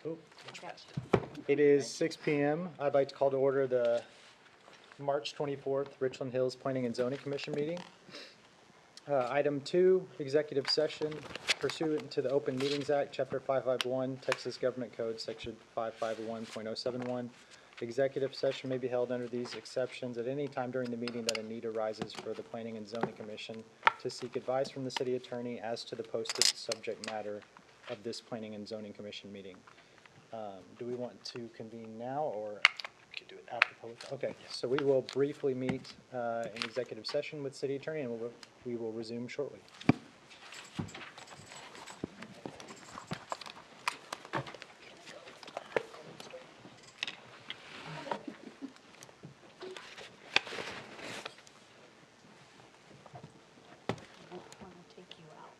Oh, Okay. it is 6 p.m. I'd like to call to order the March 24th Richland Hills Planning and Zoning Commission meeting. Item 2, executive session pursuant to the Open Meetings Act, Chapter 551, Texas Government Code, Section 551.071. Executive session may be held under these exceptions at any time during the meeting that a need arises for the Planning and Zoning Commission to seek advice from the city attorney as to the posted subject matter of this Planning and Zoning Commission meeting. Do we want to convene now or We could do it now. after public? Okay, so we will briefly meet in executive session with city attorney, and we will resume shortly. I don't want to take you out.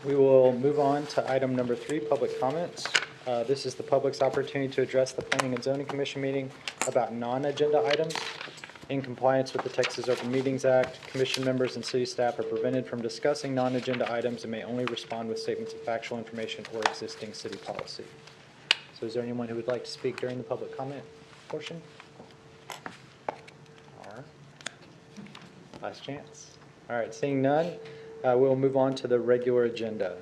We will move on to item number 3, public comments. This is the public's opportunity to address the Planning and Zoning Commission meeting about non-agenda items. In compliance with the Texas Open Meetings Act, commission members and city staff are prevented from discussing non-agenda items and may only respond with statements of factual information or existing city policy. So is there anyone who would like to speak during the public comment portion? All right. Last chance. All right, seeing none, we'll move on to the regular agenda.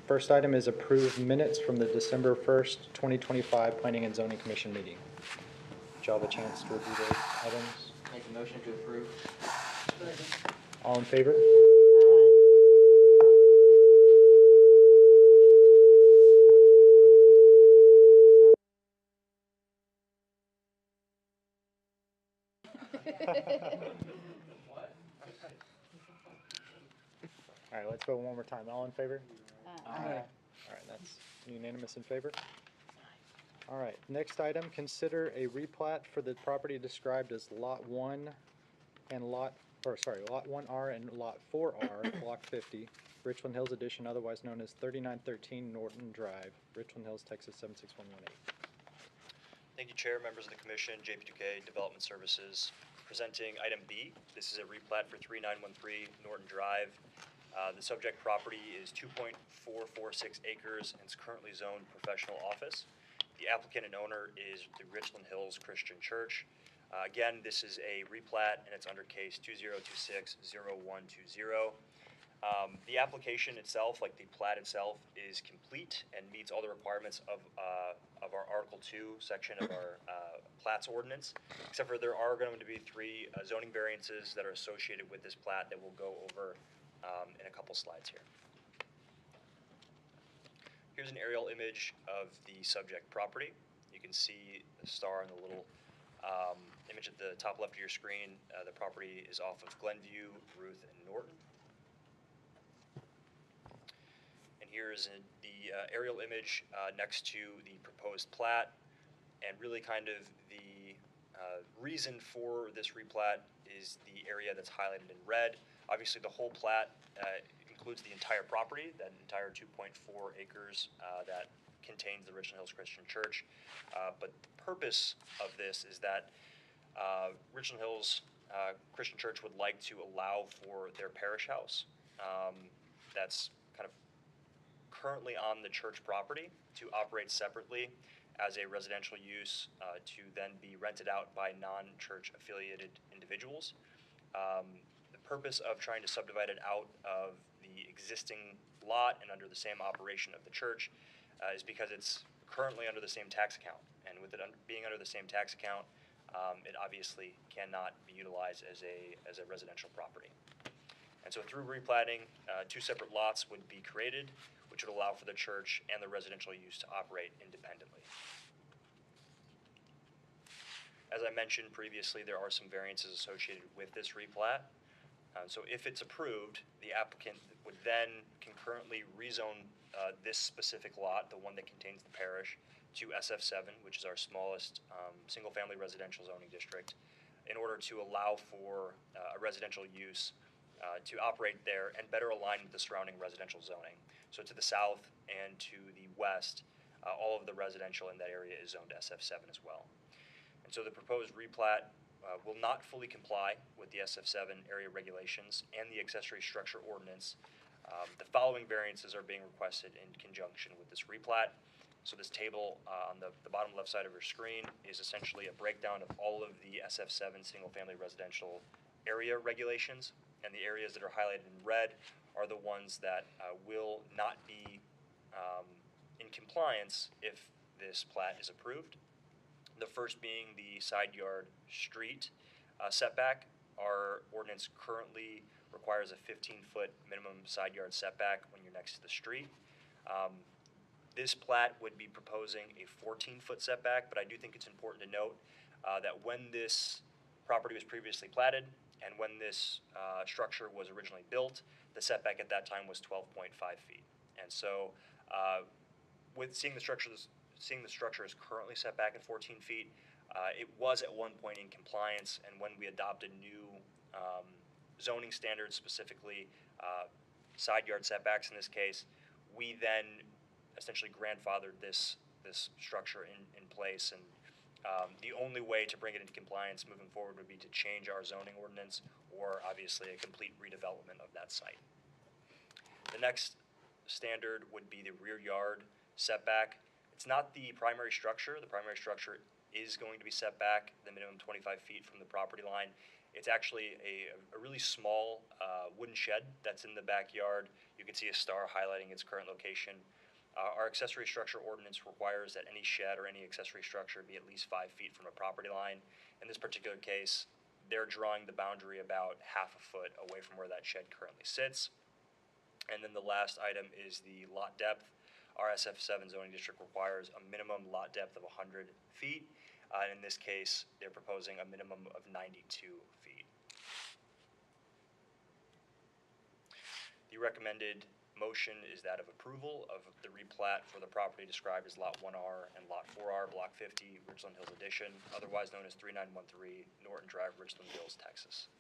First item is approved minutes from the December 1st, 2025 Planning and Zoning Commission meeting. Did y'all have a chance to review those items? Make a motion to approve. All in favor? All right, let's vote one more time. All in favor? All right, that's unanimous in favor. All right, next item, consider a replat for the property described as Lot 1 and Lot 1R and Lot 4R, Block 50, Richland Hills Edition, otherwise known as 3913 Norton Drive, Richland Hills, Texas 76118. Thank you, Chair, members of the Commission, JP2K Development Services. Presenting item B, this is a replat for 3913 Norton Drive. The subject property is 2.446 acres and it's currently zoned professional office. The applicant and owner is the Richland Hills Christian Church. Again, this is a replat and it's under case 2026-0120. The application itself, like the plat itself, is complete and meets all the requirements of our Article 2 section of our plats ordinance, except for there are going to be 3 zoning variances that are associated with this plat that we'll go over in a couple slides here. Here's an aerial image of the subject property. You can see the star in the little image at the top left of your screen. The property is off of Glenview, Ruth, and Norton. And here's the aerial image next to the proposed plat. And really kind of the reason for this replat is the area that's highlighted in red. Obviously, the whole plat includes the entire property, that entire 2.4 acres that contains the Richland Hills Christian Church. But the purpose of this is that Richland Hills Christian Church would like to allow for their parish house that's kind of currently on the church property to operate separately as a residential use to then be rented out by non-church affiliated individuals. The purpose of trying to subdivide it out of the existing lot and under the same operation of the church is because it's currently under the same tax account. And with it being under the same tax account, it obviously cannot be utilized as a residential property. And so through replatting, 2 separate lots would be created, which would allow for the church and the residential use to operate independently. As I mentioned previously, there are some variances associated with this replat. So if it's approved, the applicant would then concurrently rezone this specific lot, the one that contains the parish, to SF7, which is our smallest single-family residential zoning district, in order to allow for a residential use to operate there and better align with the surrounding residential zoning. So to the south and to the west, all of the residential in that area is zoned SF7 as well. And so the proposed replat will not fully comply with the SF7 area regulations and the accessory structure ordinance. The following variances are being requested in conjunction with this replat. So this table on the bottom left side of your screen is essentially a breakdown of all of the SF7 single-family residential area regulations, and the areas that are highlighted in red are the ones that will not be in compliance if this plat is approved. The first being the side yard street setback. Our ordinance currently requires a 15-foot minimum side yard setback when you're next to the street. This plat would be proposing a 14-foot setback, but I do think it's important to note that when this property was previously platted and when this structure was originally built, the setback at that time was 12.5 feet. And so with seeing the structure is currently set back at 14 feet, it was at one point in compliance, and when we adopted new zoning standards, specifically side yard setbacks in this case, we then essentially grandfathered this structure in place, and the only way to bring it into compliance moving forward would be to change our zoning ordinance, or obviously a complete redevelopment of that site. The next standard would be the rear yard setback. It's not the primary structure. The primary structure is going to be set back the minimum 25 feet from the property line. It's actually a really small wooden shed that's in the backyard. You can see a star highlighting its current location. Our accessory structure ordinance requires that any shed or any accessory structure be at least 5 feet from a property line. In this particular case, they're drawing the boundary about half a foot away from where that shed currently sits. And then the last item is the lot depth. Our SF7 zoning district requires a minimum lot depth of 100 feet. In this case, they're proposing a minimum of 92 feet. The recommended motion is that of approval of the replat for the property described as Lot 1R and Lot 4R, Block 50, Richland Hills Addition, otherwise known as 3913 Norton Drive, Richland Hills, Texas.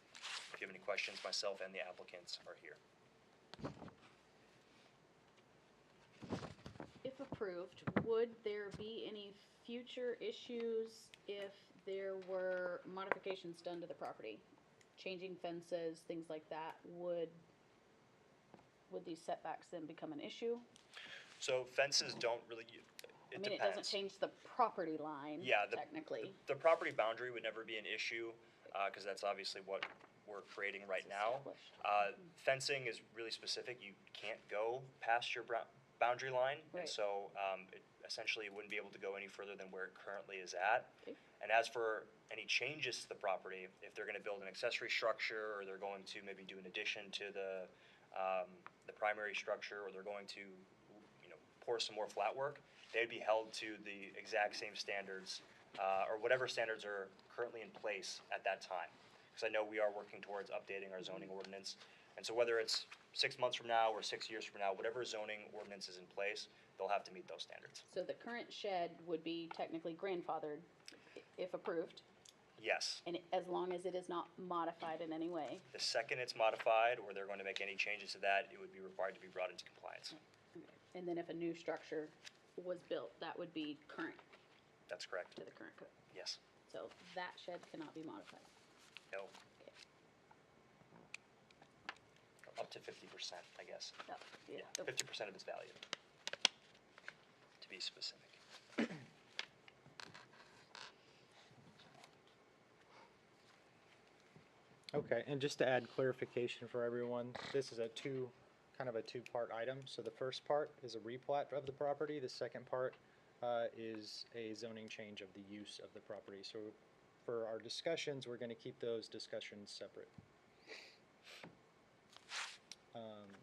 If you have any questions, myself and the applicants are here. If approved, would there be any future issues if there were modifications done to the property? Changing fences, things like that, would these setbacks then become an issue? So fences don't really, it I mean, it depends. doesn't change the property line, Yeah, technically. The property boundary would never be an issue, because that's obviously what we're creating right It's now. established. Fencing is really specific. You can't go past your boundary line, and Right. so it essentially wouldn't be able to go any further than where it currently is at. Okay. And as for any changes to the property, if they're going to build an accessory structure, or they're going to maybe do an addition to the primary structure, or they're going to, pour some more flat work, they'd be held to the exact same standards, or whatever standards are currently in place at that time. Because I know we are working towards updating our zoning ordinance, and so whether it's 6 months from now or 6 years from now, whatever zoning ordinance is in place, they'll have to meet those standards. So the current shed would be technically grandfathered if approved, Yes. and as long as it is not modified in any way. The second it's modified, or they're going to make any changes to that, it would be required to be brought into compliance. Okay. And then if a new structure was built, that would be current That's correct. to the current code. Yes. So that shed cannot be modified. No. Okay. Up to 50%, I guess. Oh, Yeah, yeah. 50% of its value, to be specific. Okay, and just to add clarification for everyone, this is kind of a two-part item. So the first part is a replat of the property. The second part is a zoning change of the use of the property. So for our discussions, we're going to keep those discussions separate.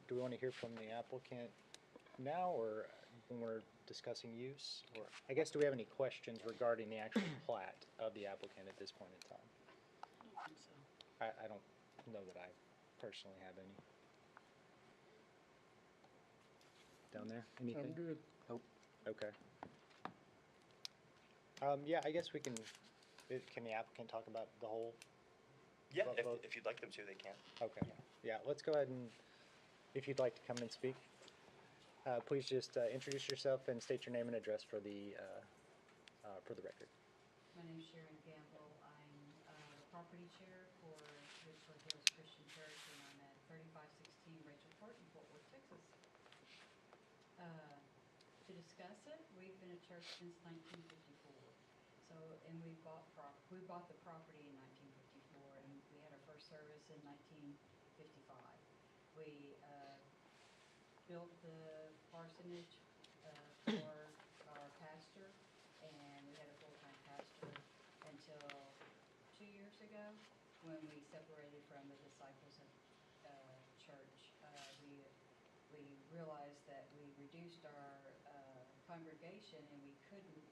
Do we want to hear from the applicant now, or when we're discussing use? Or I guess, do we have any questions regarding the actual plat of the applicant at this point in time? I don't know that I personally have any. Down there, anything? I'm good. Oh, okay. Yeah, I guess we can the applicant talk about the whole? Yeah, Both. if you'd like them to, they can. Okay, yeah, let's go ahead and, if you'd like to come and speak, please just introduce yourself and state your name and address for the record. My name is Sharon Gamble. I'm the property chair for Richland Hills Christian Church, and I'm at 3516 Rachel Court in Fort Worth, Texas. To discuss it, we've been a church since 1954. So, and we bought the property in 1954, and we had our first service in 1955. We built the parsonage for our pastor, and we had a full-time pastor until 2 years ago, when we separated from the Disciples of Church. We realized that we reduced our congregation, and we couldn't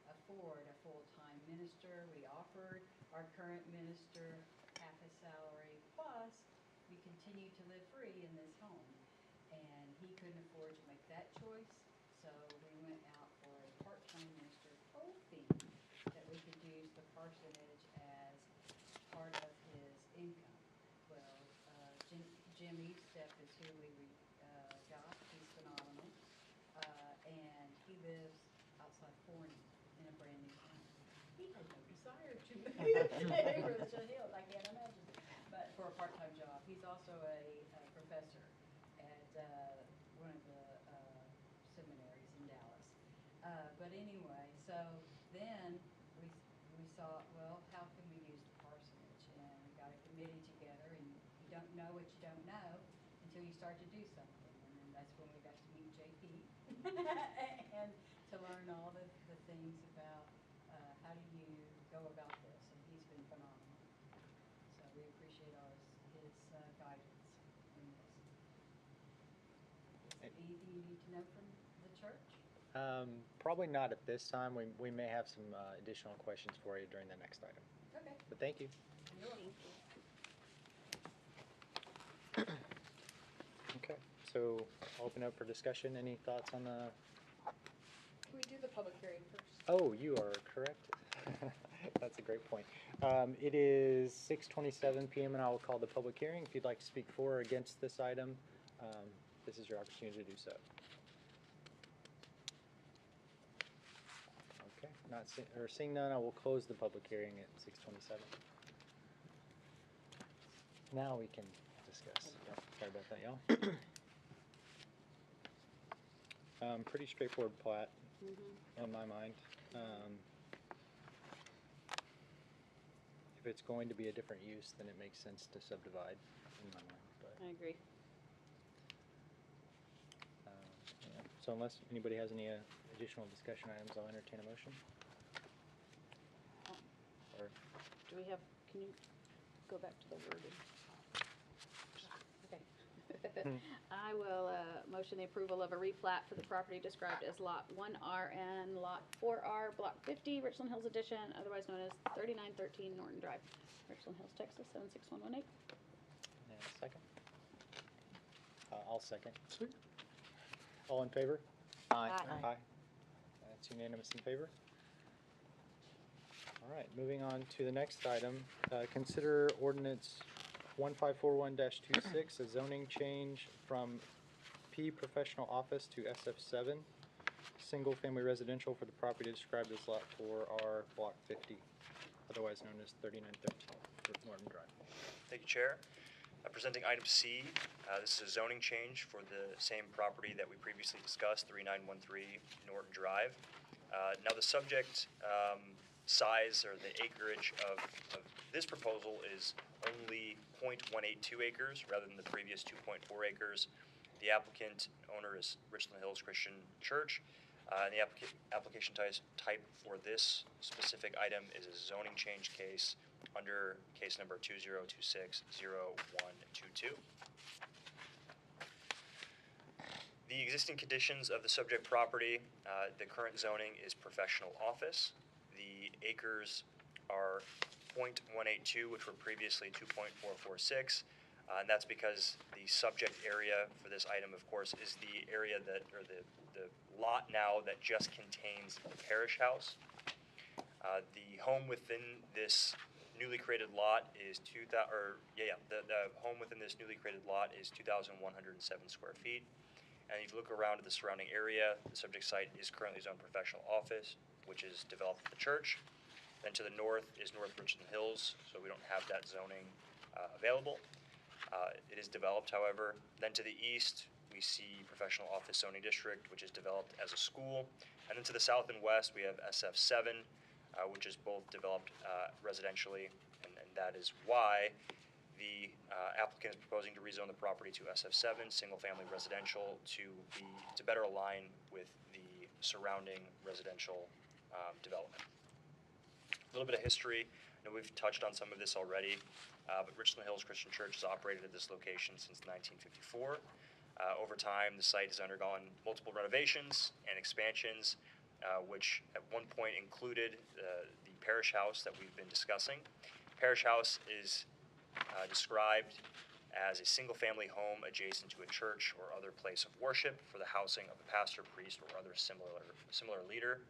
afford a full-time minister. We offered our current minister half his salary, plus we continue to live free in this home. And he couldn't afford to make that choice, so we went out for a part-time minister, hoping that we could use the parsonage as part of his income. Well, Jim Eastep is who we got. He's phenomenal. And he lives outside Forney in a brand new home. He had no desire to move to Richland Hills, I can't imagine, but for a part-time job. He's also a professor at one of the seminaries in Dallas. But anyway, so then we thought, well, how can we use the parsonage? And we got a committee together, and you don't know what you don't know until you start to do something. And then that's when we got to meet JP and to learn all the things about how do you go about this. And he's been phenomenal. So we appreciate all his guidance in this. Is there anything you need to know from the church? Probably not at this time. We may have some additional questions for you during the next item. Okay. But thank you. You're welcome. Okay, so I'll open up for discussion. Any thoughts on the, Can we do the public hearing first? oh, you are correct. That's a great point. It is 6:27 PM and I will call the public hearing. If you'd like to speak for or against this item, this is your opportunity to do so. Okay, seeing none, I will close the public hearing at 6:27. Now we can discuss. Yep, sorry about that, y'all. Pretty straightforward plat on my mind. If it's going to be a different use, then it makes sense to subdivide in my mind. But, I agree. yeah. So unless anybody has any additional discussion items, I'll entertain a motion. Or Do we have, can you go back to the wording? Okay. I will motion the approval of a replat for the property described as Lot 1R and Lot 4R, Block 50, Richland Hills Edition, otherwise known as 3913 Norton Drive, Richland Hills, Texas, 76118. and a second. I'll second. Sweet. All in favor? Aye. Aye. That's unanimous in favor. All right, moving on to the next item. Consider ordinance 1541-26, a zoning change from P Professional Office to SF7, single-family residential for the property described as Lot 4R, Block 50, otherwise known as 3913 Norton Drive. Thank you, Chair. Presenting item C, this is a zoning change for the same property that we previously discussed, 3913 Norton Drive. Now the subject size or the acreage of this proposal is only 0.182 acres rather than the previous 2.4 acres. The applicant owner is Richland Hills Christian Church. And the application type for this specific item is a zoning change case under case number 2026-0122. The existing conditions of the subject property, the current zoning is professional office. The acres are 0.182, which were previously 2.446. And that's because the subject area for this item, of course, is the area that, or the lot now that just contains the parish house. The home within this newly created lot is the home within this newly created lot is 2,107 square feet. And if you look around at the surrounding area, the subject site is currently zoned professional office, which is developed at the church. Then to the north is North Richland Hills, so we don't have that zoning available. It is developed, however. Then to the east, we see professional office zoning district, which is developed as a school. And then to the south and west, we have SF7, which is both developed residentially, and that is why the applicant is proposing to rezone the property to SF7, single-family residential, to better align with the surrounding residential development. A little bit of history. I know we've touched on some of this already, but Richland Hills Christian Church has operated at this location since 1954. Over time, the site has undergone multiple renovations and expansions, which at one point included the parish house that we've been discussing. Parish house is described as a single-family home adjacent to a church or other place of worship for the housing of a pastor, priest, or other similar leader.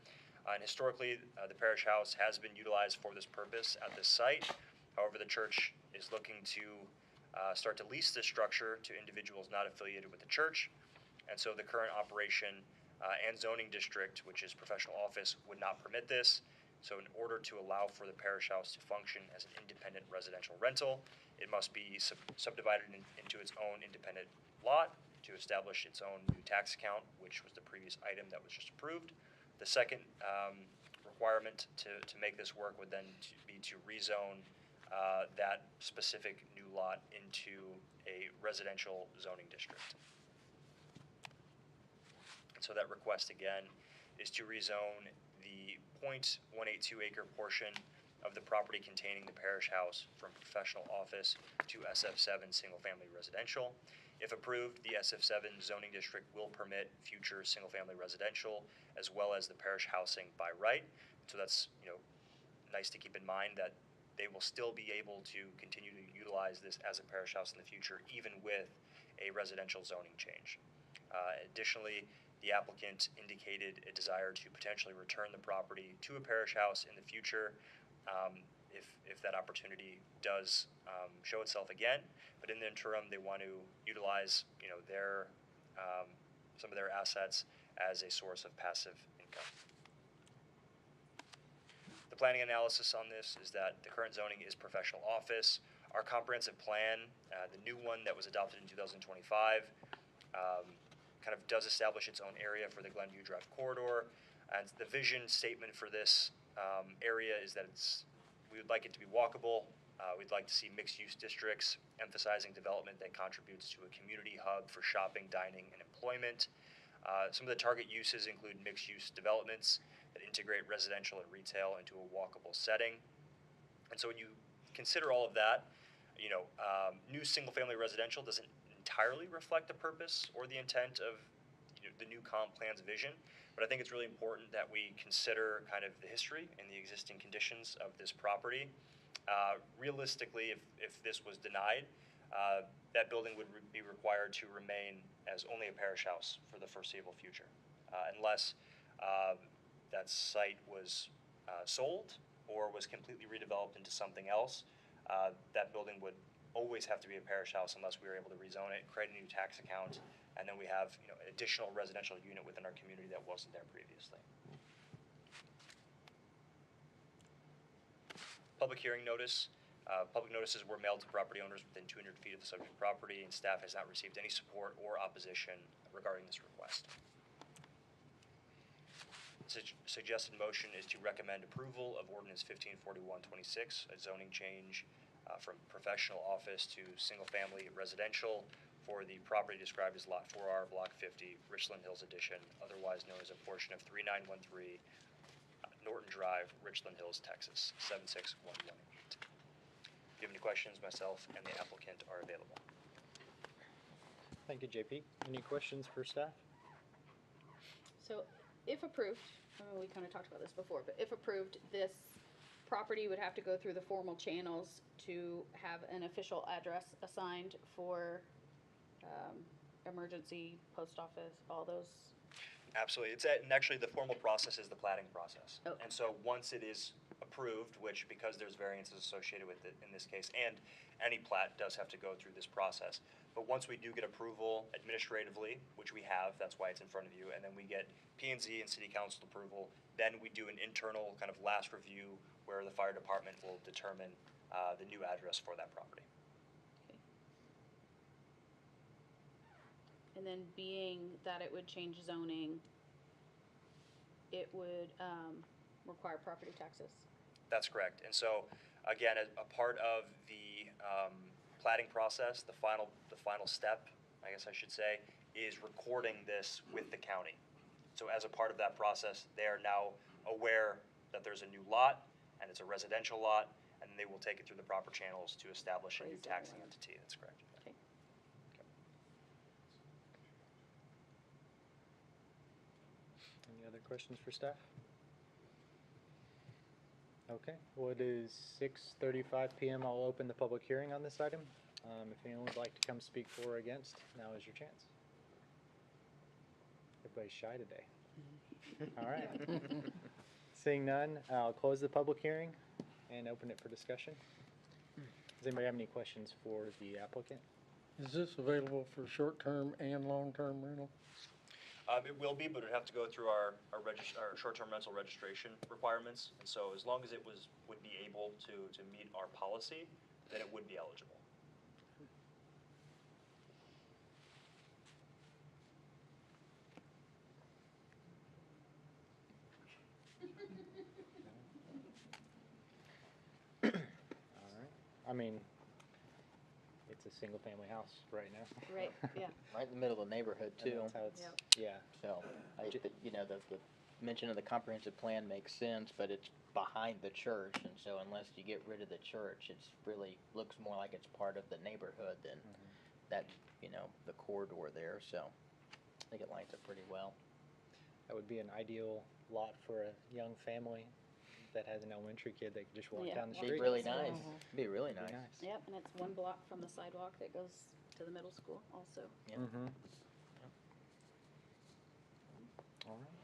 And historically, the parish house has been utilized for this purpose at this site. However, the church is looking to start to lease this structure to individuals not affiliated with the church. And so the current operation and zoning district, which is professional office, would not permit this. So in order to allow for the parish house to function as an independent residential rental, it must be subdivided into its own independent lot to establish its own new tax account, which was the previous item that was just approved. The second requirement to make this work would then be to rezone that specific new lot into a residential zoning district. And so that request again is to rezone the 0.182 acre portion of the property containing the parish house from professional office to SF7 single-family residential. If approved, the SF7 zoning district will permit future single-family residential as well as the parish housing by right. So that's, nice to keep in mind that they will still be able to continue to utilize this as a parish house in the future, even with a residential zoning change. Additionally, the applicant indicated a desire to potentially return the property to a parish house in the future if that opportunity does show itself again. But in the interim, they want to utilize their some of their assets as a source of passive income. The planning analysis on this is that the current zoning is professional office. Our comprehensive plan, the new one that was adopted in 2025, kind of does establish its own area for the Glenview Drive corridor. And the vision statement for this area is that we would like it to be walkable. We'd like to see mixed-use districts emphasizing development that contributes to a community hub for shopping, dining, and employment. Some of the target uses include mixed-use developments that integrate residential and retail into a walkable setting. And so when you consider all of that, new single-family residential doesn't entirely reflect the purpose or the intent of the new comp plan's vision, but I think it's really important that we consider kind of the history and the existing conditions of this property. Realistically, if this was denied, that building would be required to remain as only a parish house for the foreseeable future, unless that site was sold or was completely redeveloped into something else. That building would always have to be a parish house unless we were able to rezone it, create a new tax account, and then we have an additional residential unit within our community that wasn't there previously. Public hearing notice. Public notices were mailed to property owners within 200 feet of the subject property, and staff has not received any support or opposition regarding this request. Suggested motion is to recommend approval of ordinance 1541-26, a zoning change from professional office to single-family residential for the property described as Lot 4R, Block 50, Richland Hills Edition, otherwise known as a portion of 3913 Norton Drive, Richland Hills, Texas, 76118. If you have any questions, myself and the applicant are available. Thank you, JP. Any questions for staff? So if approved, we kind of talked about this before, but if approved, this property would have to go through the formal channels to have an official address assigned for emergency, post office, all those. Absolutely. And actually the formal process is the platting process. Oh. And so once it is approved, which because there's variances associated with it in this case, and any plat does have to go through this process. But once we do get approval administratively, which we have, that's why it's in front of you, and then we get P&Z and City Council approval, then we do an internal kind of last review where the fire department will determine the new address for that property. Okay. And then being that it would change zoning, it would require property taxes. That's correct. And so, again, a part of the platting process, the final step, I guess I should say, is recording this with the county. So as a part of that process, they are now aware that there's a new lot, and it's a residential lot, and they will take it through the proper channels to establish a new taxing entity. That's correct. Okay. Any other questions for staff? Okay, well, it is 6:35 p.m. I'll open the public hearing on this item. If anyone would like to come speak for or against, now is your chance. Everybody's shy today. All right. Seeing none, I'll close the public hearing and open it for discussion. Does anybody have any questions for the applicant? Is this available for short-term and long-term rental? It will be, but it'd have to go through our short-term rental registration requirements. And so as long as it would be able to meet our policy, then it would be eligible. All right. I mean, it's a single-family house right now. Right, yeah. Right in the middle of the neighborhood And too. that's how it's, Yep. yeah. So, the mention of the comprehensive plan makes sense, but it's behind the church, and so unless you get rid of the church, it's really looks more like it's part of the neighborhood than that, the corridor there, so I think it lines up pretty well. That would be an ideal lot for a young family that has an elementary kid that could just walk Yeah. down the Be street. really nice. Be really It'd be nice. Yep, and it's 1 block from the sidewalk that goes to the middle school also. Yeah. Mm-hmm. All right.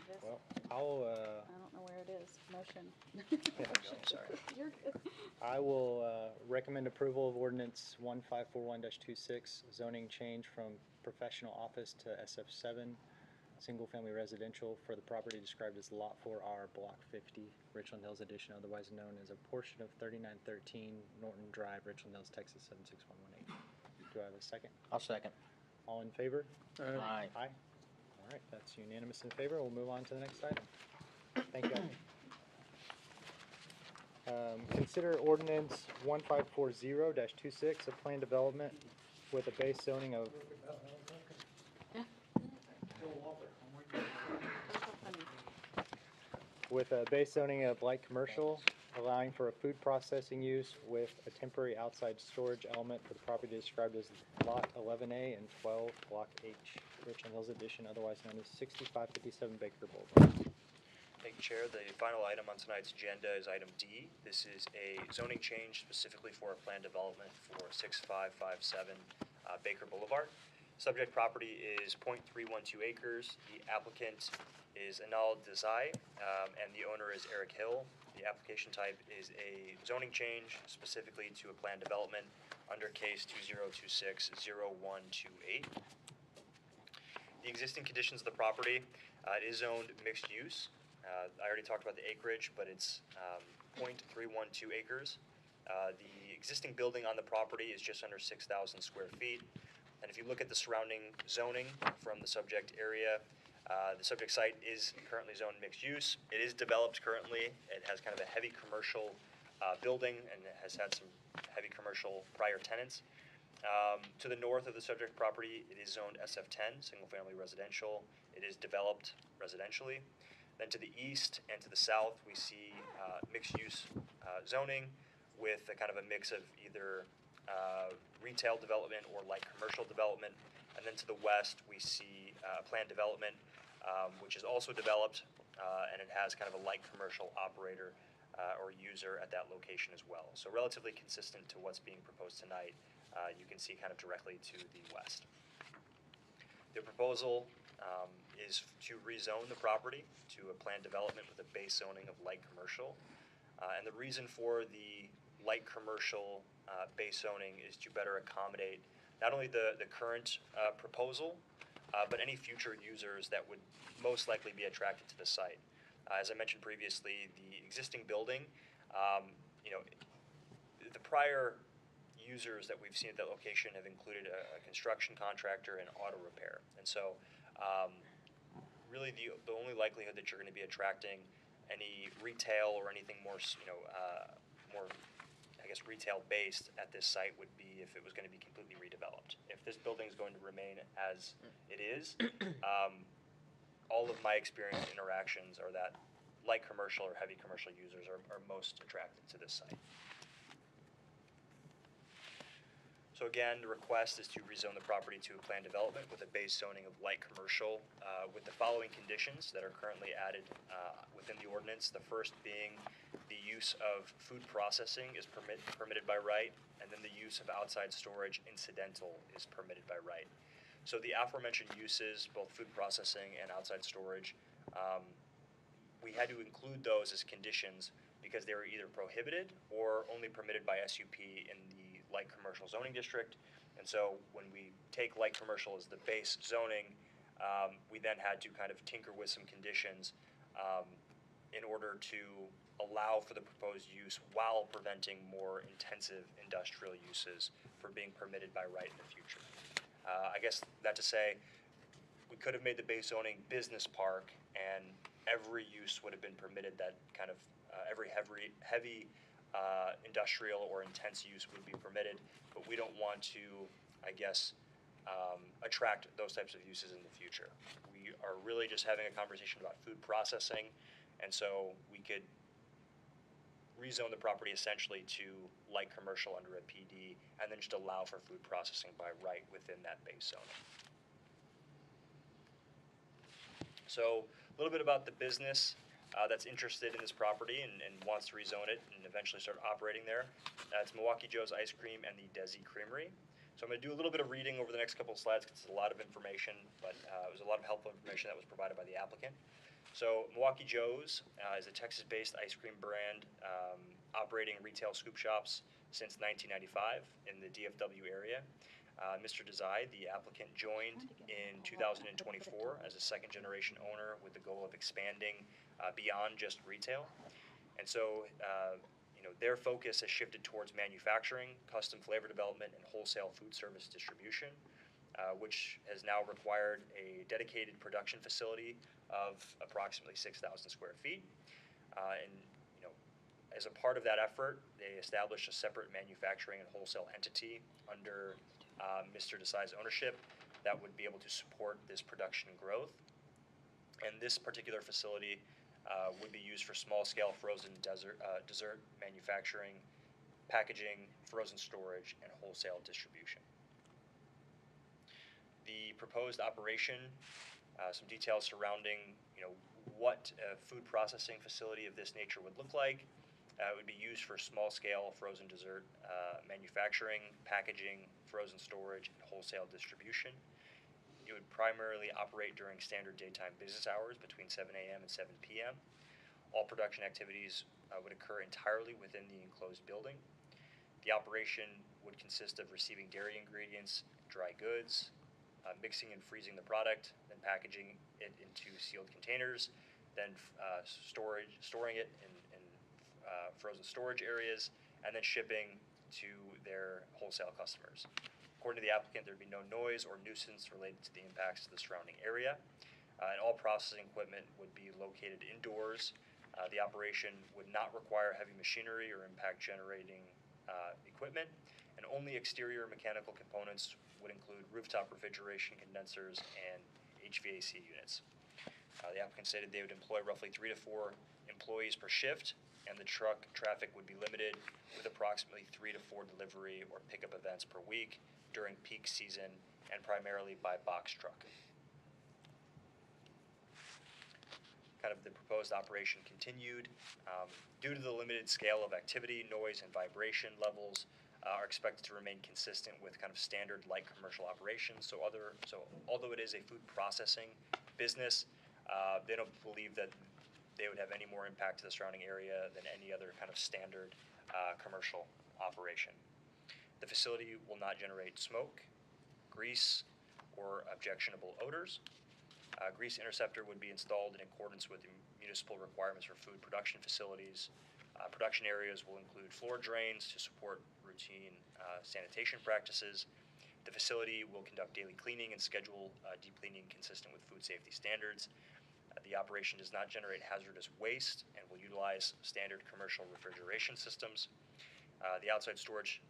This- Well, I'll, I don't know where it is. Motion. Sorry. You're good. I will recommend approval of ordinance 1541-26, zoning change from professional office to SF7, single-family residential for the property described as Lot 4R, Block 50, Richland Hills Edition, otherwise known as a portion of 3913 Norton Drive, Richland Hills, Texas 76118. Do I have a second? I'll second. All in favor? Aye. Aye. All right, that's unanimous in favor. We'll move on to the next item. Thank you. Consider ordinance 1540-26, a plan development with a base zoning of, with a base zoning of light commercial, allowing for a food processing use with a temporary outside storage element for the property described as Lot 11A and 12, Block H, Richland Hills Edition, otherwise known as 6557 Baker Boulevard. Thank you, Chair. The final item on tonight's agenda is item D. This is a zoning change specifically for a planned development for 6557 Baker Boulevard. Subject property is .312 acres. The applicant is Anal Desai, and the owner is Eric Hill. The application type is a zoning change specifically to a planned development under case 2026-0128. The existing conditions of the property, it is zoned mixed use. I already talked about the acreage, but it's .312 acres. The existing building on the property is just under 6,000 square feet. And if you look at the surrounding zoning from the subject area, the subject site is currently zoned mixed use. It is developed currently. It has kind of a heavy commercial building and it has had some heavy commercial prior tenants. To the north of the subject property, it is zoned SF10, single-family residential. It is developed residentially. Then to the east and to the south, we see mixed-use zoning with a kind of a mix of either retail development or light commercial development. And then to the west, we see planned development, which is also developed, and it has kind of a light commercial operator or user at that location as well. So relatively consistent to what's being proposed tonight. You can see kind of directly to the west. The proposal is to rezone the property to a planned development with a base zoning of light commercial. And the reason for the light commercial base zoning is to better accommodate not only the current proposal, but any future users that would most likely be attracted to the site. As I mentioned previously, the existing building, the prior users that we've seen at that location have included a construction contractor and auto repair. And so really the only likelihood that you're going to be attracting any retail or anything more, more, I guess, retail based at this site would be if it was going to be completely redeveloped. If this building is going to remain as it is, all of my experience interactions are that light commercial or heavy commercial users are most attracted to this site. So again, the request is to rezone the property to a planned development with a base zoning of light commercial with the following conditions that are currently added within the ordinance. The first being the use of food processing is permitted by right, and then the use of outside storage incidental is permitted by right. So the aforementioned uses, both food processing and outside storage, we had to include those as conditions because they were either prohibited or only permitted by SUP in the light commercial zoning district. And so when we take light commercial as the base zoning, we then had to kind of tinker with some conditions in order to allow for the proposed use while preventing more intensive industrial uses from being permitted by right in the future. I guess that to say, we could have made the base zoning business park, and every use would have been permitted. That kind of every heavy industrial or intense use would be permitted, but we don't want to, I guess, attract those types of uses in the future. We are really just having a conversation about food processing, and so we could rezone the property essentially to light commercial under a PD, and then just allow for food processing by right within that base zoning. So a little bit about the business that's interested in this property and wants to rezone it and eventually start operating there. It's Milwaukee Joe's Ice Cream and the Desi Creamery. So I'm going to do a little bit of reading over the next couple of slides because it's a lot of information, but it was a lot of helpful information that was provided by the applicant. So Milwaukee Joe's is a Texas-based ice cream brand operating retail scoop shops since 1995 in the DFW area. Mr. Desai, the applicant, joined in 2024 as a second-generation owner with the goal of expanding beyond just retail. And so, their focus has shifted towards manufacturing, custom flavor development, and wholesale food service distribution, which has now required a dedicated production facility of approximately 6,000 square feet. As a part of that effort, they established a separate manufacturing and wholesale entity under Mr. Desai's ownership that would be able to support this production growth. And this particular facility would be used for small-scale frozen dessert manufacturing, packaging, frozen storage, and wholesale distribution. The proposed operation, some details surrounding, what a food processing facility of this nature would look like. It would be used for small-scale frozen dessert manufacturing, packaging, frozen storage, and wholesale distribution. It would primarily operate during standard daytime business hours between 7 a.m. and 7 p.m. All production activities would occur entirely within the enclosed building. The operation would consist of receiving dairy ingredients, dry goods, mixing and freezing the product, then packaging it into sealed containers, then storing it in frozen storage areas, and then shipping to their wholesale customers. According to the applicant, there would be no noise or nuisance related to the impacts to the surrounding area, and all processing equipment would be located indoors. The operation would not require heavy machinery or impact generating equipment, and only exterior mechanical components would include rooftop refrigeration condensers and HVAC units. The applicant stated they would employ roughly 3 to 4 employees per shift, and the truck traffic would be limited with approximately 3 to 4 delivery or pickup events per week during peak season and primarily by box truck. Kind of the proposed operation continued. Due to the limited scale of activity, noise, and vibration levels are expected to remain consistent with kind of standard light commercial operations. So although it is a food processing business, they don't believe that they would have any more impact to the surrounding area than any other kind of standard commercial operation. The facility will not generate smoke, grease, or objectionable odors. Grease interceptor would be installed in accordance with the municipal requirements for food production facilities. Production areas will include floor drains to support routine sanitation practices. The facility will conduct daily cleaning and schedule deep cleaning consistent with food safety standards. The operation does not generate hazardous waste and will utilize standard commercial refrigeration systems. The outside storage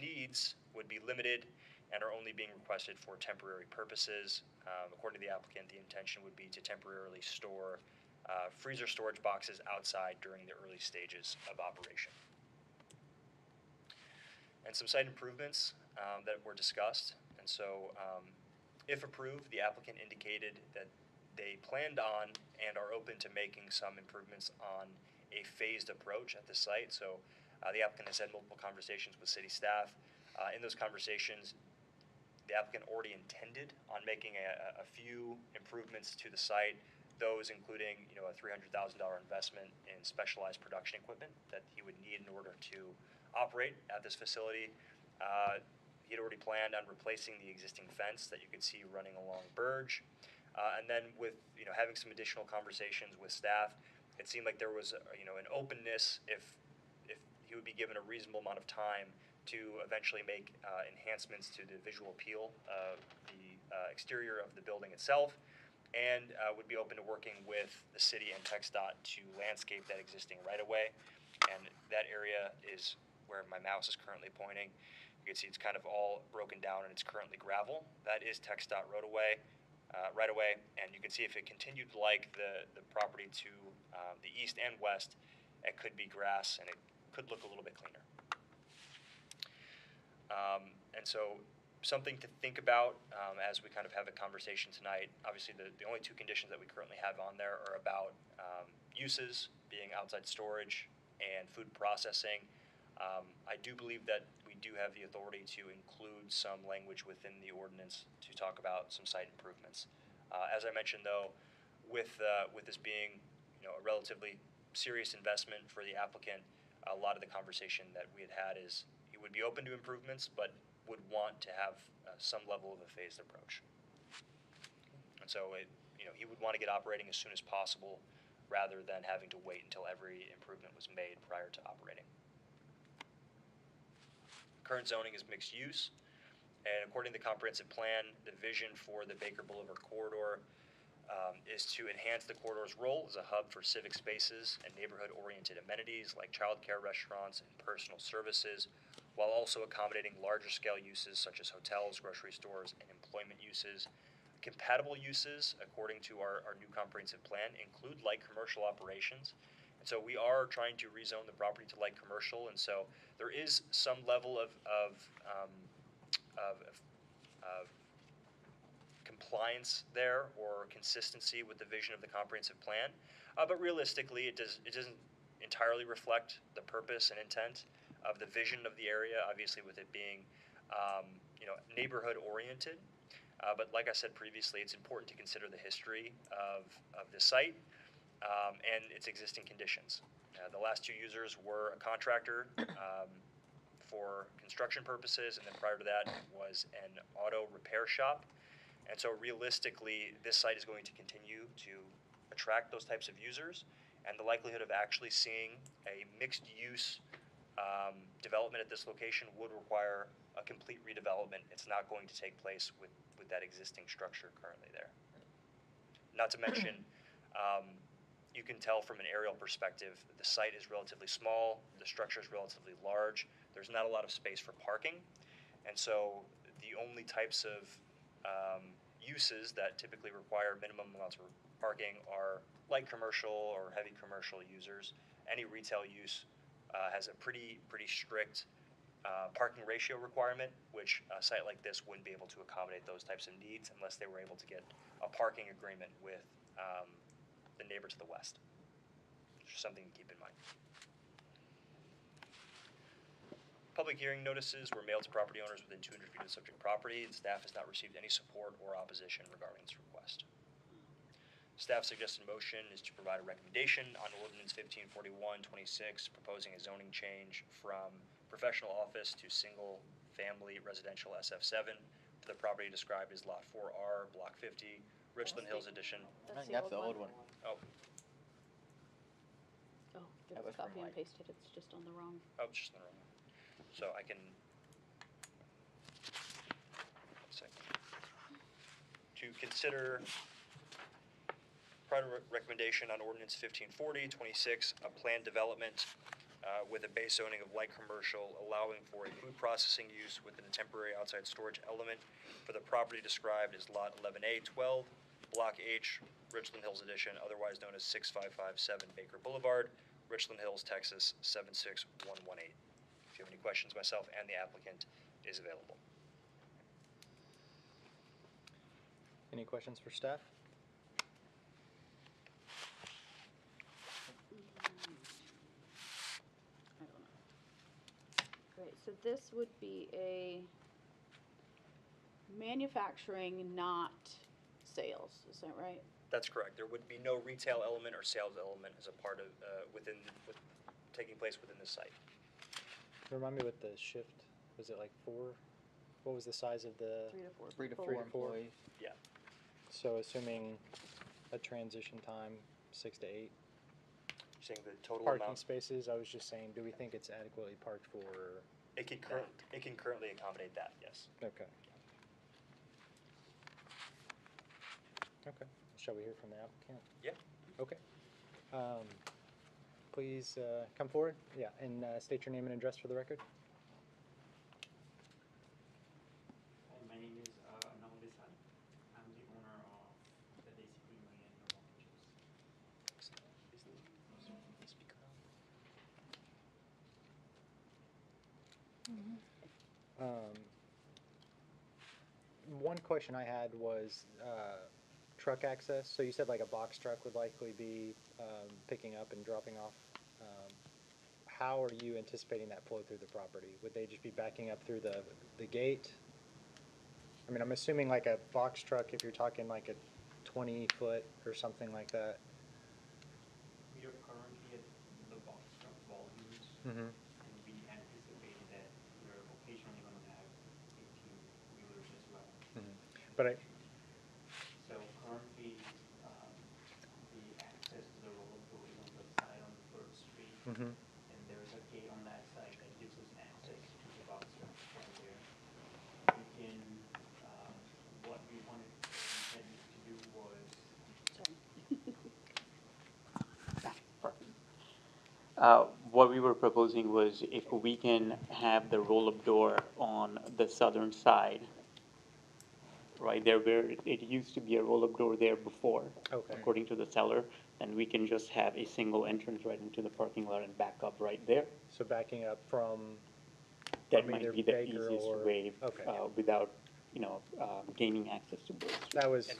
needs would be limited and are only being requested for temporary purposes. According to the applicant, the intention would be to temporarily store freezer storage boxes outside during the early stages of operation. And some site improvements that were discussed. And so, if approved, the applicant indicated that they planned on and are open to making some improvements on a phased approach at the site. So the applicant has had multiple conversations with city staff. In those conversations, the applicant already intended on making a few improvements to the site those including, you know, a $300,000 investment in specialized production equipment that he would need in order to operate at this facility. He had already planned on replacing the existing fence that you could see running along Burge. And then with, you know, having some additional conversations with staff, it seemed like there was, you know, an openness if he would be given a reasonable amount of time to eventually make enhancements to the visual appeal of the exterior of the building itself, and would be open to working with the city and TxDOT to landscape that existing right-of-way. And that area is where my mouse is currently pointing. You can see it's kind of all broken down and it's currently gravel. That is TxDOT right-of-way, and you can see if it continued like the property to the east and west, it could be grass and it could look a little bit cleaner. And so something to think about as we kind of have a conversation tonight. Obviously, the only two conditions that we currently have on there are about uses, being outside storage and food processing. I do believe that we do have the authority to include some language within the ordinance to talk about some site improvements. As I mentioned, though, with this being, you know, a relatively serious investment for the applicant, a lot of the conversation that we had is he would be open to improvements, but would want to have some level of a phased approach. And so, you know, he would want to get operating as soon as possible, rather than having to wait until every improvement was made prior to operating. Current zoning is mixed use, and according to the comprehensive plan, the vision for the Baker Boulevard corridor is to enhance the corridor's role as a hub for civic spaces and neighborhood-oriented amenities like childcare, restaurants, and personal services, while also accommodating larger-scale uses such as hotels, grocery stores, and employment uses. Compatible uses, according to our new comprehensive plan, include light commercial operations. And so we are trying to rezone the property to light commercial, and so there is some level of compliance there, or consistency with the vision of the comprehensive plan. But realistically, it doesn't entirely reflect the purpose and intent of the vision of the area, obviously with it being you know, neighborhood oriented. But like I said previously, it's important to consider the history of the site and its existing conditions. The last two users were a contractor for construction purposes, and then prior to that was an auto repair shop. And so realistically, this site is going to continue to attract those types of users, and the likelihood of actually seeing a mixed-use development at this location would require a complete redevelopment. It's not going to take place with that existing structure currently there. Not to mention, you can tell from an aerial perspective, the site is relatively small, the structure is relatively large, there's not a lot of space for parking, and so the only types of uses that typically require minimum amounts of parking are light commercial or heavy commercial users. Any retail use has a pretty strict parking ratio requirement, which a site like this wouldn't be able to accommodate those types of needs unless they were able to get a parking agreement with the neighbor to the west. Just something to keep in mind. Public hearing notices were mailed to property owners within 200 feet of the subject property, and staff has not received any support or opposition regarding this request. Staff's suggested motion is to provide a recommendation on Ordinance 1541-26, proposing a zoning change from professional office to single-family residential SF7 for the property described as Lot 4R, Block 50, Richland Hills Edition. I think that's the old one. Oh, Oh, That it's was from copy and like- pasted, it's just on the wrong. it's just in the wrong one. So I can, 1 second. To consider prior recommendation on Ordinance 1540-26, a planned development with a base zoning of light commercial, allowing for a food processing use within a temporary outside storage element for the property described as Lot 11A12, Block H, Richland Hills Edition, otherwise known as 6557 Baker Boulevard, Richland Hills, Texas 76118. If you have any questions, myself and the applicant is available. Any questions for staff? I don't know. Great, so this would be a manufacturing, not sales, is that right? That's correct. There would be no retail element or sales element as a part of, taking place within the site. Remind me what the shift, was it like 4? What was the size of the, 3 to 4 3 to 4 people. employees. Yeah. so assuming a transition time, 6 to 8? You're saying the total Parking amount, spaces, I was just saying, do we think it's adequately parked for, it can currently accommodate that, yes. okay. Okay, shall we hear from the applicant? Yeah. Okay. Please come forward, yeah, and state your name and address for the record. Hi, my name is Anil Desai. I'm the owner of the Desi Creamery and Nirvana Juice. One question I had was truck access. So you said like a box truck would likely be picking up and dropping off. How are you anticipating that flow through the property? Would they just be backing up through the gate? I mean, I'm assuming like a box truck, if you're talking like a 20-foot or something like that. We are currently at the box truck volumes, Mm-hmm. and we anticipate that we're occasionally going to have 18-wheelers as well. Mm-hmm. But So currently, the access to the roller door is on the side on 3rd Street, mm-hmm. and there is a gate on that side that gives us access to the box truck from there. We can, what we wanted intended to do was what we were proposing was if we can have the roll-up door on the southern side, right there where it used to be a roll-up door there before, Okay. according to the seller, and we can just have a single entrance right into the parking lot and back up right there. So backing up from That From either might be the Baker easiest or- way, okay. without, gaining access to both streets. that was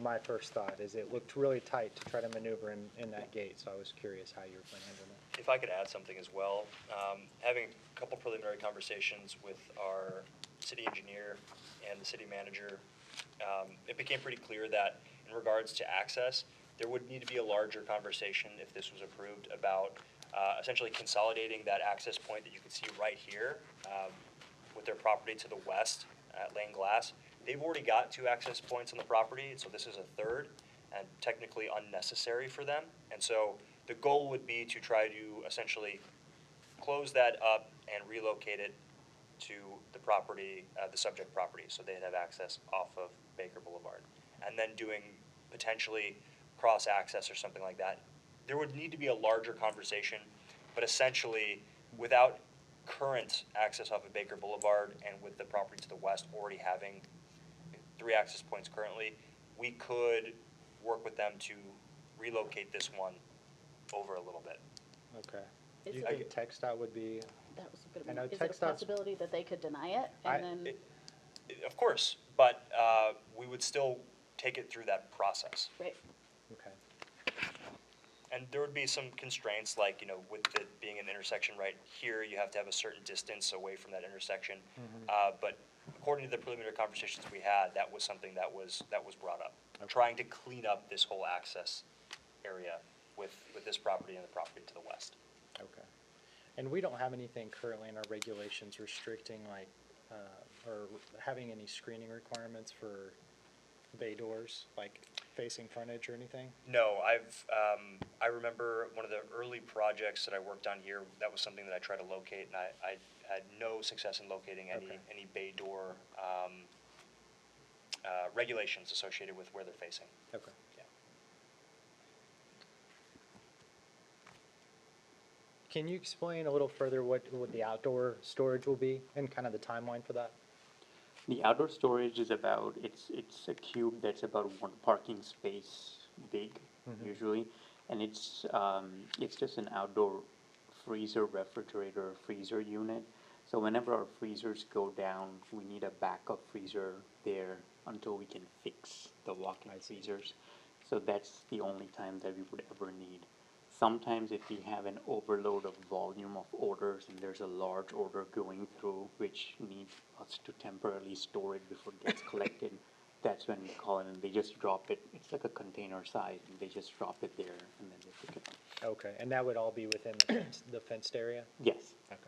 my first thought, is it looked really tight to try to maneuver in that gate, so I was curious how you were planning on that. If I could add something as well, having a couple preliminary conversations with our city engineer and the city manager, it became pretty clear that in regards to access, there would need to be a larger conversation if this was approved about essentially consolidating that access point that you can see right here with their property to the west at Lane Glass. They've already got 2 access points on the property, so this is a third and technically unnecessary for them. And so the goal would be to try to essentially close that up and relocate it to the property, the subject property, so they'd have access off of Baker Boulevard. And then doing potentially cross-access or something like that. There would need to be a larger conversation, but essentially, without current access off of Baker Boulevard and with the property to the west already having 3 access points currently, we could work with them to relocate this one over a little bit. Okay. Is Do you it- think TxDOT would be, That was a bit I of know a, is it a TxDOT's possibility that they could deny it I- and then, Of course, but we would still take it through that process. right, okay. And there would be some constraints, like, with it being an intersection right here, you have to have a certain distance away from that intersection. But according to the preliminary conversations we had, that was something that was brought up. Okay. Trying to clean up this whole access area with this property and the property to the west. Okay. And we don't have anything currently in our regulations restricting like, or having any screening requirements for bay doors, like facing frontage or anything? No, I remember one of the early projects that I worked on here, that was something that I tried to locate, and I had no success in locating Okay. any bay door regulations associated with where they're facing. Okay. Yeah. Can you explain a little further what the outdoor storage will be and kind of the timeline for that? The outdoor storage is about, it's a cube that's about 1 parking space big, usually, and it's just an outdoor freezer, refrigerator, freezer unit. So whenever our freezers go down, we need a backup freezer there until we can fix the walk-in I see. freezers. So that's the only time that we would ever need. Sometimes if we have an overload of volume of orders and there's a large order going through which needs us to temporarily store it before it gets collected, that's when we call it, and they just drop it. It's like a container size, and they just drop it there, and then they pick it up. Okay, and that would all be within the fenced area? Yes. Okay.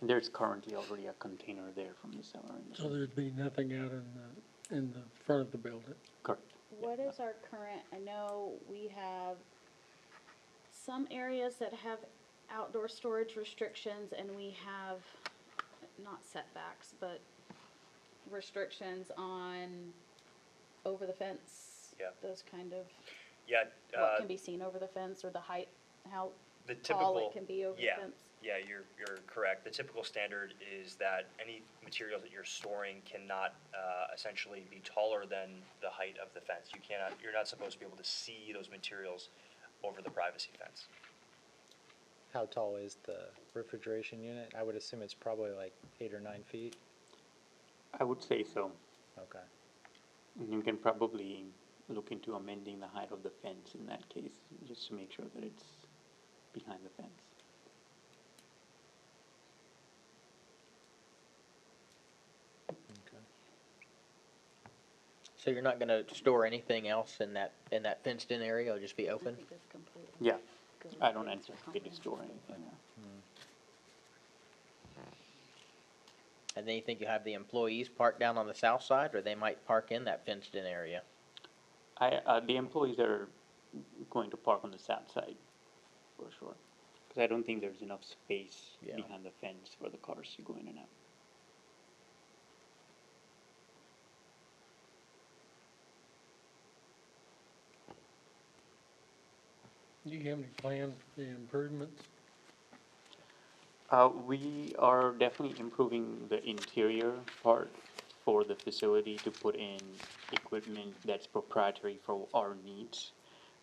And there's currently already a container there from the seller. So there'd be nothing out in the front of the building? Correct. What is our current, I know we have some areas that have outdoor storage restrictions and we have, not setbacks, but restrictions on over the fence. Yeah. Those kind of, Yeah, what can be seen over the fence or the height, how the tall typical, it can be over the yeah, fence. yeah, you're correct. The typical standard is that any materials that you're storing cannot essentially be taller than the height of the fence. You're not supposed to be able to see those materials over the privacy fence. How tall is the refrigeration unit? I would assume it's probably like 8 or 9 feet. I would say so. Okay. And you can probably look into amending the height of the fence in that case, just to make sure that it's behind the fence. Okay. So you're not gonna store anything else in that fenced-in area, it'll just be I open? think that's completely. Yeah, because I don't it's anticipate to store comprehensive. anything there. And then you think you have the employees park down on the south side, or they might park in that fenced-in area? The employees are going to park on the south side, for sure. Because I don't think there's enough space Yeah. behind the fence for the cars to go in and out. Do you have any plans for the improvements? We are definitely improving the interior part for the facility to put in equipment that's proprietary for our needs.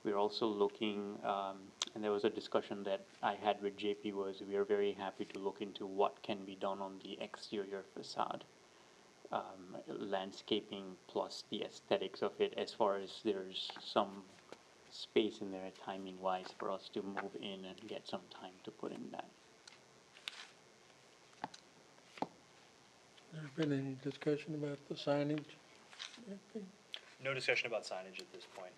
We're also looking, and there was a discussion that I had with JP, was we are very happy to look into what can be done on the exterior facade. Landscaping plus the aesthetics of it, as far as there's some space in there timing wise for us to move in and get some time to put in that. There's been any discussion about the signage? No discussion about signage at this point.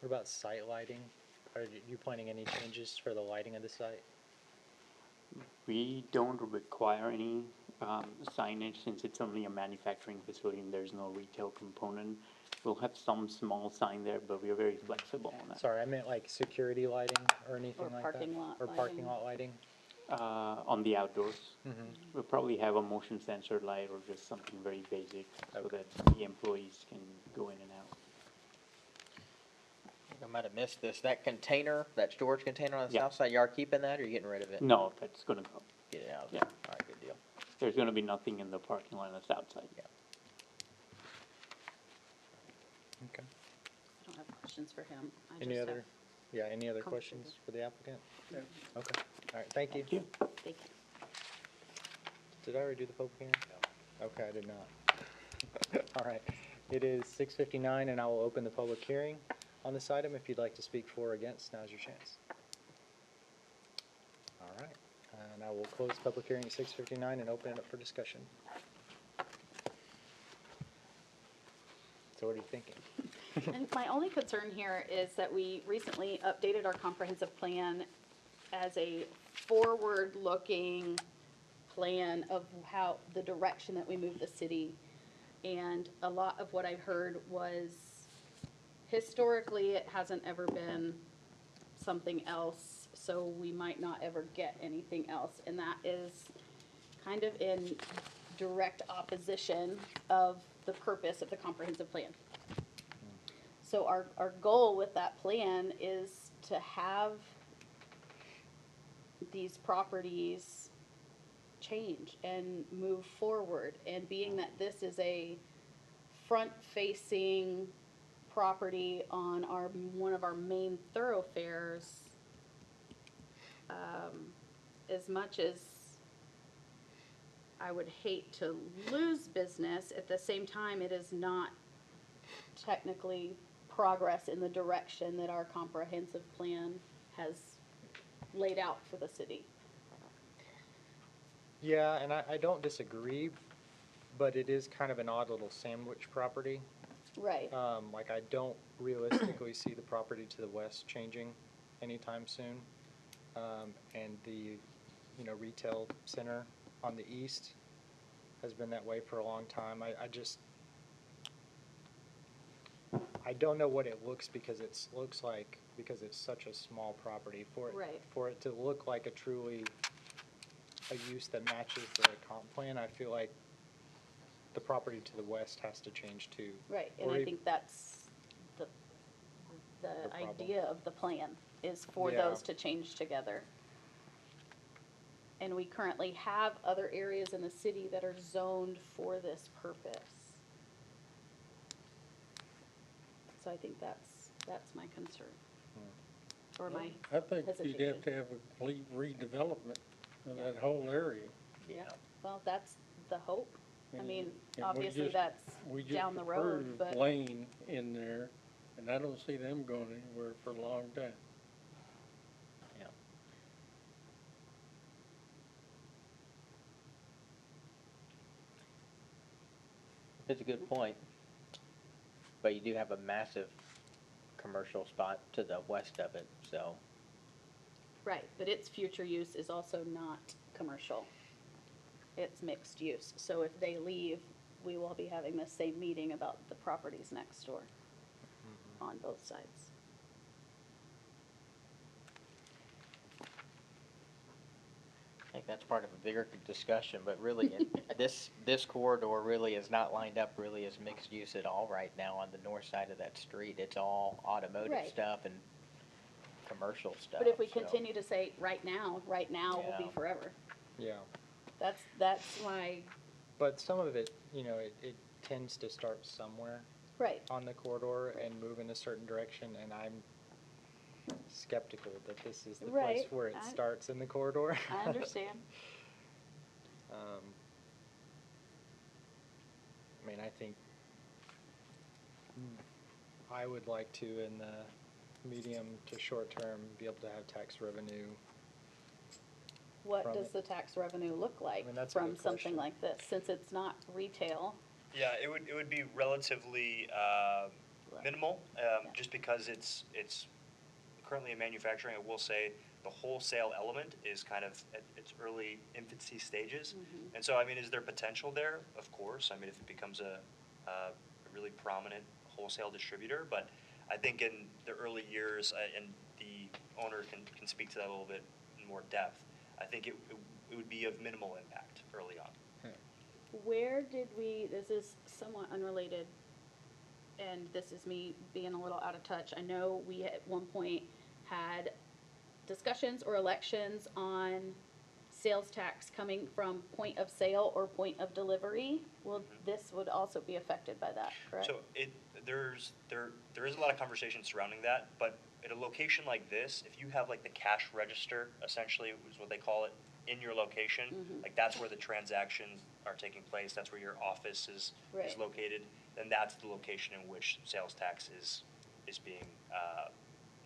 What about site lighting? Are you planning any changes for the lighting of the site? We don't require any signage since it's only a manufacturing facility and there's no retail component. We'll have some small sign there, but we are very flexible on that. Sorry, I meant like security lighting or anything Or like that? parking lot Or parking lighting. lot lighting? On the outdoors, Mm-hmm. we'll probably have a motion sensor light or just something very basic so Okay. that the employees can go in and out. I might have missed this, that container, that storage container on the Yeah. south side, you are keeping that, or you getting rid of it? No, that's gonna go. Get it out of Yeah. there, alright, good deal. There's gonna be nothing in the parking lot on the south side. Yeah. Okay. I don't have questions for him. I Any just have- other, yeah, any other comfortable. questions for the applicant? Okay, all right, thank you. Thank you. Thank you. Did I already do the public hearing? Okay, I did not. All right, it is 6:59 and I will open the public hearing on this item. If you'd like to speak for or against, now's your chance. All right, and I will close the public hearing at 6:59 and open it up for discussion. So what are you thinking? And my only concern here is that we recently updated our comprehensive plan as a forward-looking plan of how, the direction that we move the city. And a lot of what I've heard was, historically, it hasn't ever been something else, so we might not ever get anything else. And that is kind of in direct opposition of the purpose of the comprehensive plan. So our goal with that plan is to have these properties change and move forward. And being that this is a front-facing property on one of our main thoroughfares, as much as I would hate to lose business, at the same time, it is not technically progress in the direction that our comprehensive plan has laid out for the city. Yeah, and I don't disagree, but it is kind of an odd little sandwich property. Right. Like, I don't realistically see the property to the west changing anytime soon. And the, retail center on the east has been that way for a long time. I just, I don't know what it looks because it's such a small property Right. for it to look like a truly a use that matches the comp plan. I feel like the property to the west has to change too. Right, and Or I ev- think that's the problem. idea of the plan, is for Yeah. those to change together. And we currently have other areas in the city that are zoned for this purpose. So I think that's my concern. Or my I think you'd hesitation. have to have a complete redevelopment of that whole area. Yeah, well, that's the hope. I And- mean, and we obviously just- that's We just down the road, approved but, Lane in there, and I don't see them going anywhere for a long time. Yeah. It's a good point. But you do have a massive commercial spot to the west of it, so. right, but its future use is also not commercial. It's mixed use, so if they leave, we will be having the same meeting about the properties next door on both sides. I think that's part of a bigger discussion, but really, this corridor really is not lined up really as mixed use at all right now on the north side of that street. It's all automotive Right. stuff and commercial stuff. But if we so- continue to say, right now will be Yeah. forever. Yeah. That's why, But some of it, it tends to start somewhere right, on the corridor and move in a certain direction, and I'm skeptical that this is the place Right, where it I- starts in the corridor. I understand. I mean, I think I would like to, in the medium to short term, be able to have tax revenue. What From does it. the tax revenue look like mean, that's a from good something question. like this, since it's not retail? Yeah, it would be relatively minimal, just because it's currently in manufacturing. I will say the wholesale element is kind of at its early infancy stages. And so, I mean, is there potential there? Of course. I mean, if it becomes a really prominent wholesale distributor, but I think in the early years, and the owner can speak to that a little bit in more depth, I think it would be of minimal impact early on. Where did we, this is somewhat unrelated, and this is me being a little out of touch. I know we at one point had discussions or elections on sales tax coming from point of sale or point of delivery. Well, this would also be affected by that, correct? So there is a lot of conversation surrounding that, but at a location like this, if you have like the cash register, essentially is what they call it, in your location, like that's where the transactions are taking place, that's where your office is Right. located, then that's the location in which sales tax is being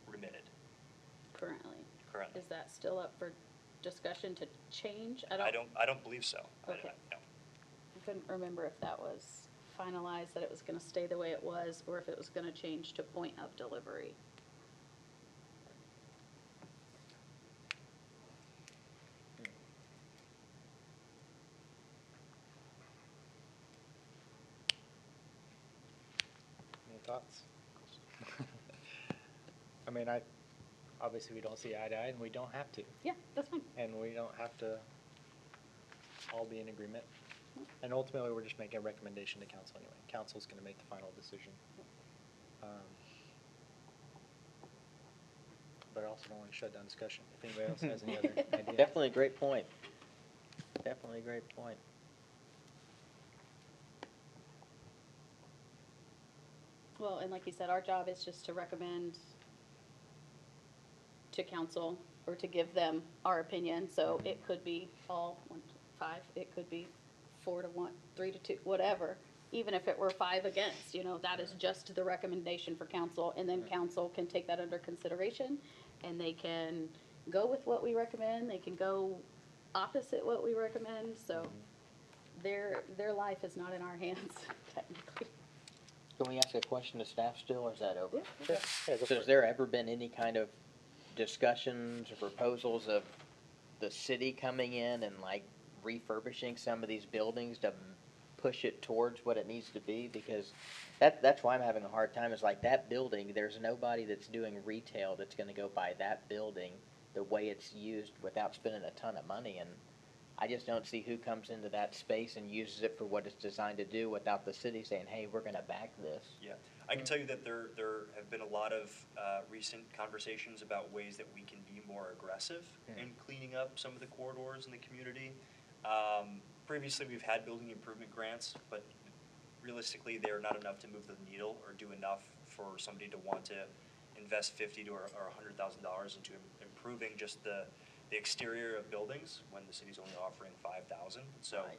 remitted Currently. currently. Is that still up for discussion to change? I don't believe so. Okay. No. I couldn't remember if that was finalized, that it was gonna stay the way it was, or if it was gonna change to point of delivery. Any thoughts? I mean, obviously we don't see eye to eye, and we don't have to, Yeah, that's fine. and we don't have to all be in agreement. And ultimately, we're just making a recommendation to council anyway. Council's gonna make the final decision. But I also don't want to shut down discussion. If anybody else has any other idea. Definitely a great point. Definitely a great point. Well, and like you said, our job is just to recommend to council, or to give them our opinion, so it could be all 1 to 5, it could be 4 to 1, 3 to 2, whatever. Even if it were 5 against, that is just the recommendation for council, and then council can take that under consideration, and they can go with what we recommend, they can go opposite what we recommend, so their life is not in our hands technically. Can we ask a question to staff still, or is that over? Yeah, go for So has it. there ever been any kind of discussions or proposals of the city coming in and like refurbishing some of these buildings to push it towards what it needs to be? Because that's why I'm having a hard time, is like that building, there's nobody that's doing retail that's gonna go buy that building the way it's used without spending a ton of money, and I just don't see who comes into that space and uses it for what it's designed to do without the city saying, hey, we're gonna back this. Yeah, I can tell you that there have been a lot of recent conversations about ways that we can be more aggressive in cleaning up some of the corridors in the community. Previously, we've had building improvement grants, but realistically, they are not enough to move the needle or do enough for somebody to want to invest $50,000 or $100,000 into improving just the exterior of buildings when the city's only offering $5,000. So. Right.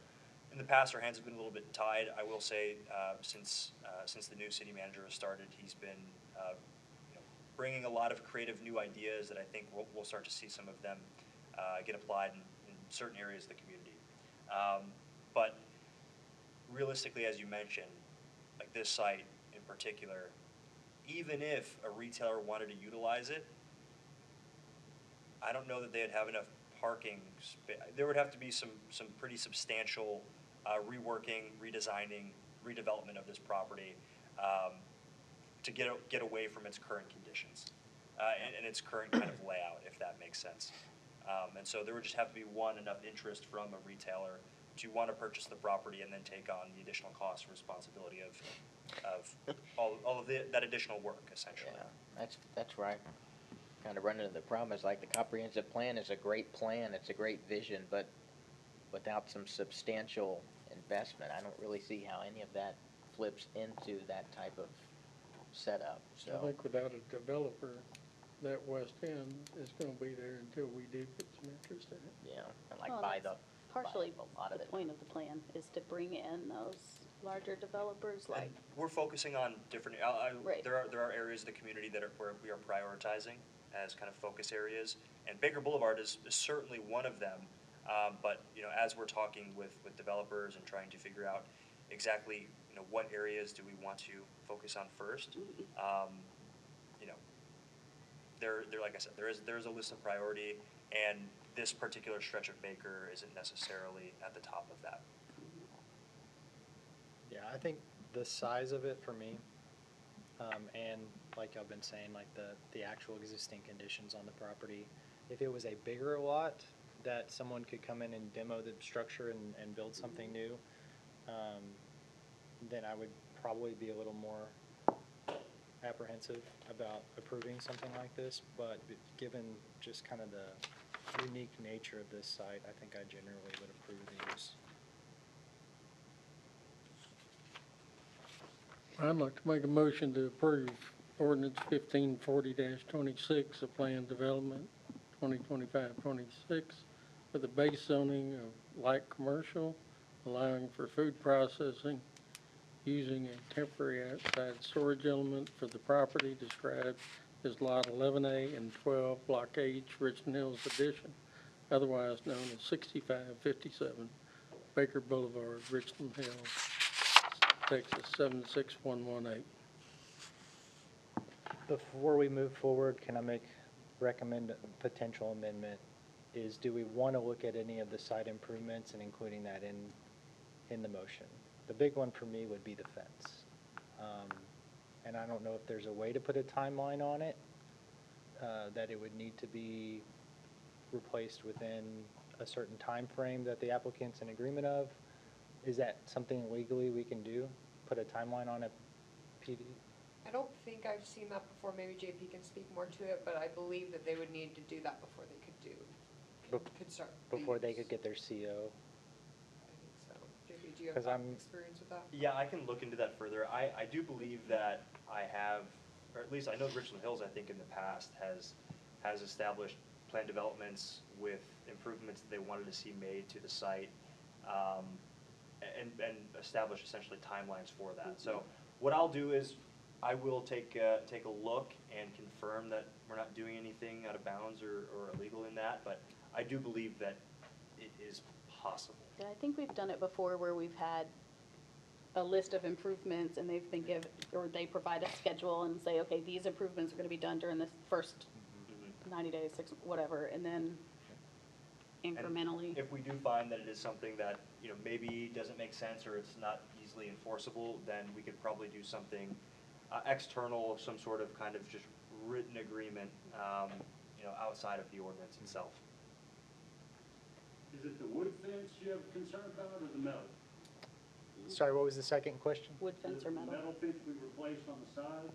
In the past, our hands have been a little bit tied. I will say, since the new city manager has started, he's been bringing a lot of creative new ideas that I think we'll start to see some of them get applied in certain areas of the community. But realistically, as you mentioned, like this site in particular, even if a retailer wanted to utilize it, I don't know that they'd have enough parking. There would have to be some pretty substantial reworking, redesigning, redevelopment of this property to get away from its current conditions and its current kind of layout, if that makes sense. And so there would just have to be enough interest from a retailer to want to purchase the property and then take on the additional cost and responsibility of all of that additional work, essentially. Yeah, that's where I kind of run into the problem, is like the comprehensive plan is a great plan, it's a great vision, but without some substantial investment, I don't really see how any of that flips into that type of setup, I so. think without a developer, that west end is gonna be there until we do get some interest in it. Yeah, and like Well, buy that's buy partially a lot of the it. point of the plan is to bring in those larger developers like. And we're focusing on different. Right. There are areas of the community where we are prioritizing as kind of focus areas, and Baker Boulevard is certainly one of them. But as we're talking with developers and trying to figure out exactly what areas do we want to focus on first, there like I said, there is a list of priority, and this particular stretch of Baker isn't necessarily at the top of that. Yeah, I think the size of it for me, and like I've been saying, like the actual existing conditions on the property, if it was a bigger lot that someone could come in and demo the structure and build something new, then I would probably be a little more apprehensive about approving something like this. But given just kind of the unique nature of this site, I think I generally would approve these. I'd like to make a motion to approve ordinance 1540-26, a planned development 2025-26 for the base zoning of light commercial, allowing for food processing, using a temporary outside storage element for the property described as Lot 11A and 12, Block H, Richland Hills Addition, otherwise known as 6557 Baker Boulevard, Richland Hills, Texas 76118. Before we move forward, can I recommend a potential amendment? Is, do we want to look at any of the site improvements and including that in the motion? The big one for me would be the fence. And I don't know if there's a way to put a timeline on it, that it would need to be replaced within a certain time frame that the applicant's in agreement of. Is that something legally we can do? Put a timeline on a PD? I don't think I've seen that before. Maybe JP can speak more to it, but I believe that they would need to do that before they could start. the Before they use. could get their CO? I think so. JP, do you 'Cause have I'm- experience with that? Yeah, I can look into that further. I do believe that I have, or at least I know Richland Hills, I think in the past has established planned developments with improvements that they wanted to see made to the site, and establish essentially timelines for that. So what I'll do is I will take a look and confirm that we're not doing anything out of bounds or illegal in that, but I do believe that it is possible. Yeah, I think we've done it before where we've had a list of improvements and they've been given, or they provide a schedule and say, okay, these improvements are gonna be done during this first 90 days, whatever, and then And incrementally. If we do find that it is something that, you know, maybe doesn't make sense or it's not easily enforceable, then we could probably do something external of some sort of kind of just written agreement, you know, outside of the ordinance itself. Is it the wood fence you have concern about or the metal? Sorry, what was the second question? Wood fence or The metal? metal fence we replaced on the side?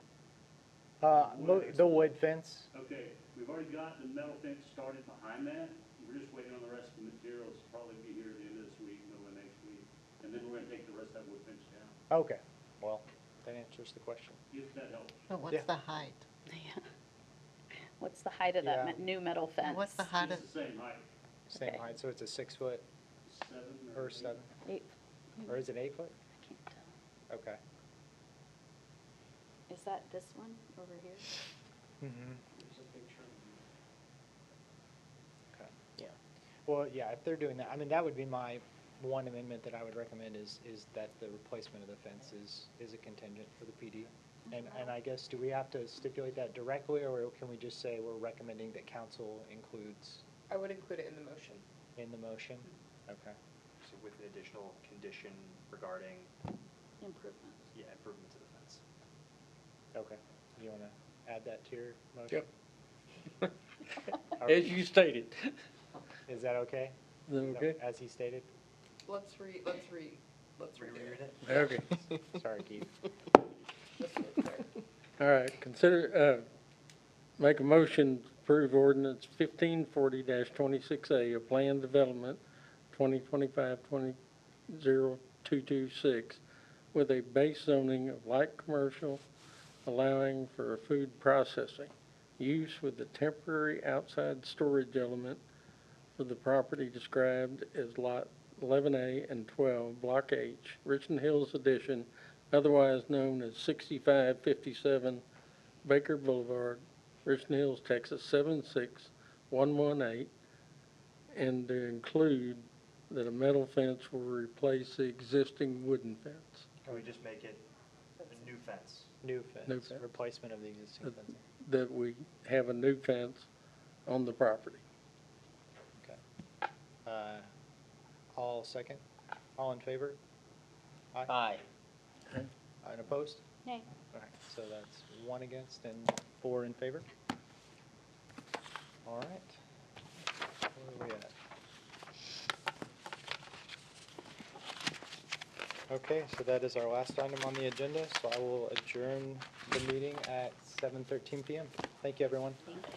The wood fence. Okay, we've already got the metal fence started behind that. We're just waiting on the rest of the materials to probably be here at the end of this week, middle of next week. And then we're gonna take the rest of that wood fence down, Okay, well, that answers the question. if that helps. But Yeah. what's the height? Yeah. What's the height of that Yeah. new metal fence? What's the height of, It's the same height, Same Okay. height, so it's a 6 foot 7 or eight. 7, 8, or is it 8 foot? I can't tell. Okay. Is that this one over here? Mm-hmm. There's a picture. Okay. Yeah. Well, yeah, if they're doing that, I mean, that would be my one amendment that I would recommend is that the replacement of the fence is a contingent for the PD. And I guess, do we have to stipulate that directly, or can we just say we're recommending that council includes I would include it in the motion. in the motion? Okay. So with an additional condition regarding, Improvements. yeah, improvement to the fence. Okay. Do you want to add that to your motion? Yep. Okay. As you stated. Is that okay? Is that okay? As he stated? Let's read Reread it. it? Okay. Sorry, Keith. Let's read it there. All right, make a motion to approve ordinance 1540-26A, a plan development 2025-20226, with a base zoning of light commercial, allowing for food processing, use with the temporary outside storage element for the property described as Lot 11A and 12, Block H, Richland Hills Edition, otherwise known as 6557 Baker Boulevard, Richland Hills, Texas 76118, and to include that a metal fence will replace the existing wooden fence. Can we just make it a new fence? New fence. New fence. Replacement of the existing Uh, fencing. That we have a new fence on the property. Okay. All second? All in favor? Aye. And opposed? Nay. All right, so that's 1 against and 4 in favor. All right. Where are we at? Okay, so that is our last item on the agenda, so I will adjourn the meeting at 7:13 PM. Thank you, everyone. Thank you.